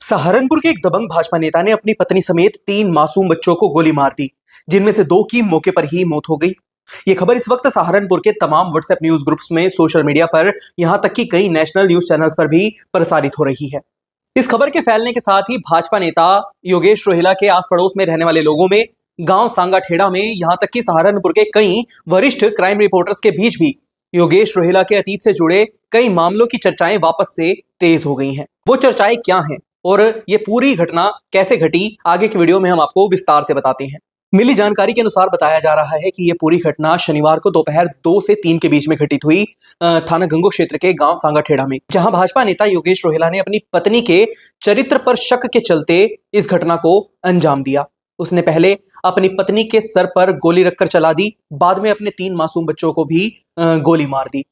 सहारनपुर के एक दबंग भाजपा नेता ने अपनी पत्नी समेत 3 मासूम बच्चों को गोली मार दी, जिनमें से 2 की मौके पर ही मौत हो गई। ये खबर इस वक्त सहारनपुर के तमाम व्हाट्सएप न्यूज ग्रुप्स में, सोशल मीडिया पर, यहां तक कि कई नेशनल न्यूज चैनल्स पर भी प्रसारित हो रही है। इस खबर के फैलने के साथ ही भाजपा नेता योगेश रोहिला के आस पड़ोस में रहने वाले लोगों में, गांव सांगाठेड़ा में, यहां तक कि सहारनपुर के कई वरिष्ठ क्राइम रिपोर्टर्स के बीच भी योगेश रोहिला के अतीत से जुड़े कई मामलों की चर्चाएं वापस से तेज हो गई हैं। वो चर्चाएं क्या हैं और ये पूरी घटना कैसे घटी, आगे की वीडियो में हम आपको विस्तार से बताते हैं। मिली जानकारी के अनुसार बताया जा रहा है कि ये पूरी घटना शनिवार को दोपहर 2 से 3 के बीच में घटित हुई थाना गंगो क्षेत्र के गांव सांगाठेड़ा में, जहां भाजपा नेता योगेश रोहिला ने अपनी पत्नी के चरित्र पर शक के चलते इस घटना को अंजाम दिया। उसने पहले अपनी पत्नी के सर पर गोली रखकर चला दी, बाद में अपने 3 मासूम बच्चों को भी गोली मार दी,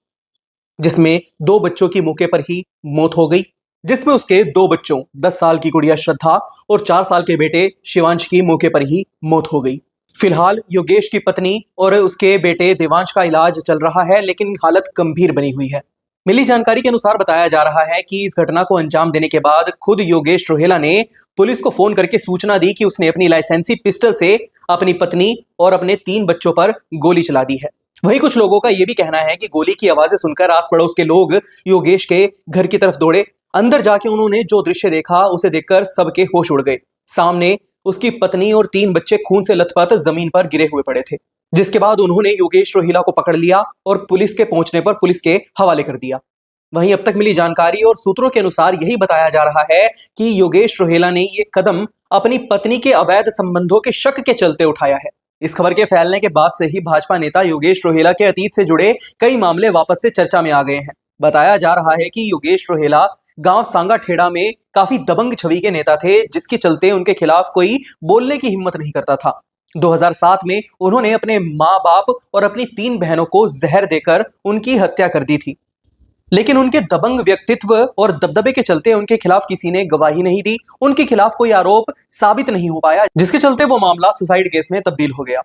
जिसमें 2 बच्चों की मौके पर ही मौत हो गई, जिसमें उसके 2 बच्चों 10 साल की गुड़िया श्रद्धा और 4 साल के बेटे शिवांश की मौके पर ही मौत हो गई। फिलहाल योगेश की पत्नी और उसके बेटे देवांश का इलाज चल रहा है, लेकिन हालत गंभीर बनी हुई है। मिली जानकारी के अनुसार बताया जा रहा है कि इस घटना को अंजाम देने के बाद खुद योगेश रोहिला ने पुलिस को फोन करके सूचना दी कि उसने अपनी लाइसेंसी पिस्टल से अपनी पत्नी और अपने 3 बच्चों पर गोली चला दी है। वहीं कुछ लोगों का यह भी कहना है कि गोली की आवाजें सुनकर आस पड़ोस के लोग योगेश के घर की तरफ दौड़े। अंदर जाके उन्होंने जो दृश्य देखा, उसे देखकर सबके होश उड़ गए। सामने उसकी पत्नी और 3 बच्चे खून से लथपथ जमीन पर गिरे हुए पड़े थे, जिसके बाद उन्होंने योगेश रोहिला को पकड़ लिया और पुलिस के पहुंचने पर पुलिस के हवाले कर दिया। वहीं अब तक मिली जानकारी और सूत्रों के अनुसार यही बताया जा रहा है कि योगेश रोहिला ने ये कदम अपनी पत्नी के अवैध संबंधों के शक के चलते उठाया है। इस खबर के फैलने के बाद से ही भाजपा नेता योगेश रोहिला के अतीत से जुड़े कई मामले वापस से चर्चा में आ गए हैं। बताया जा रहा है कि योगेश रोहिला गांव सांगाठेड़ा में काफी दबंग छवि के नेता थे, जिसके चलते उनके खिलाफ कोई बोलने की हिम्मत नहीं करता था। 2007 में उन्होंने अपने माँ बाप और अपनी 3 बहनों को जहर देकर उनकी हत्या कर दी थी, लेकिन उनके दबंग व्यक्तित्व और दबदबे के चलते उनके खिलाफ किसी ने गवाही नहीं दी, उनके खिलाफ कोई आरोप साबित नहीं हो पाया, जिसके चलते वो मामला सुसाइड केस में तब्दील हो गया।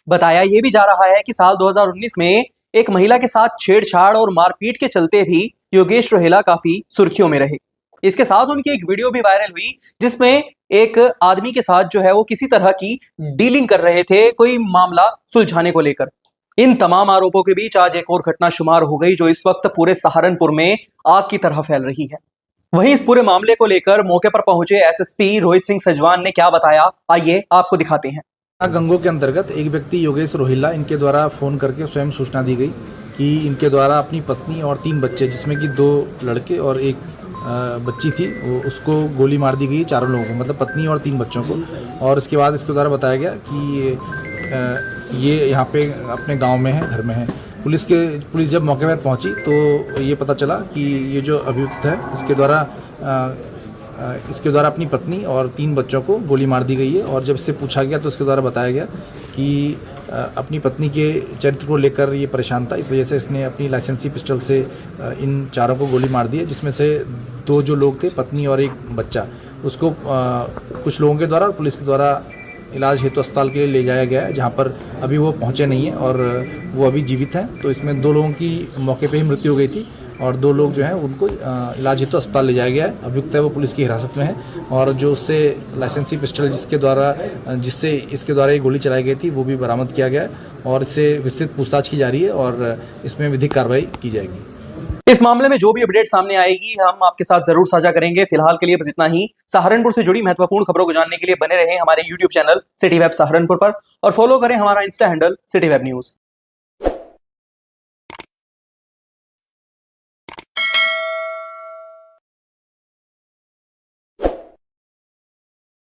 बताया यह भी जा रहा है कि साल 2019 में एक महिला के साथ छेड़छाड़ और मारपीट के चलते भी योगेश रोहिला काफी सुर्खियों में रहे। इसके साथ उनकी एक वीडियो भी वायरल हुई, जिसमें एक आदमी के साथ जो है वो किसी तरह की डीलिंग कर रहे थे, कोई मामला सुलझाने को लेकर। इन तमाम आरोपों के बीच आज एक और घटना शुमार हो गई, जो इस वक्त पूरे सहारनपुर में आग की तरह फैल रही है। वहीं इस पूरे मामले को लेकर मौके पर पहुंचे एसएसपी रोहित सिंह सजवान ने क्या बताया, आइए आपको दिखाते हैं। गंगो के अंतर्गत एक व्यक्ति योगेश रोहिला, इनके द्वारा फ़ोन करके स्वयं सूचना दी गई कि इनके द्वारा अपनी पत्नी और 3 बच्चे, जिसमें कि 2 लड़के और एक बच्ची थी, वो उसको गोली मार दी गई, चारों लोगों को, मतलब पत्नी और 3 बच्चों को। और इसके बाद इसके द्वारा बताया गया कि ये यहाँ पे अपने गांव में है, घर में है। पुलिस जब मौके पर पहुंची तो ये पता चला कि ये जो अभियुक्त है, इसके द्वारा अपनी पत्नी और 3 बच्चों को गोली मार दी गई है। और जब इससे पूछा गया तो इसके द्वारा बताया गया कि अपनी पत्नी के चरित्र को लेकर ये परेशान था, इस वजह से इसने अपनी लाइसेंसी पिस्टल से इन चारों को गोली मार दी है, जिसमें से 2 जो लोग थे, पत्नी और एक बच्चा, उसको कुछ लोगों के द्वारा और पुलिस के द्वारा इलाज हेतु अस्पताल के लिए ले जाया गया है, जहाँ पर अभी वो पहुँचे नहीं हैं और वो अभी जीवित हैं। तो इसमें 2 लोगों की मौके पर ही मृत्यु हो गई थी और 2 लोग जो हैं उनको इलाज हेतु अस्पताल ले जाया गया है। अभियुक्त है वो पुलिस की हिरासत में है और जो उससे लाइसेंसी पिस्टल जिससे इसके द्वारा ये गोली चलाई गई थी, वो भी बरामद किया गया है और इससे विस्तृत पूछताछ की जा रही है और इसमें विधिक कार्रवाई की जाएगी। इस मामले में जो भी अपडेट सामने आएगी हम आपके साथ जरूर साझा करेंगे। फिलहाल के लिए बस इतना ही। सहारनपुर से जुड़ी महत्वपूर्ण खबरों को जानने के लिए बने रहें हमारे YouTube channel city web Saharanpur पर और फॉलो करें हमारा Insta handle city web news.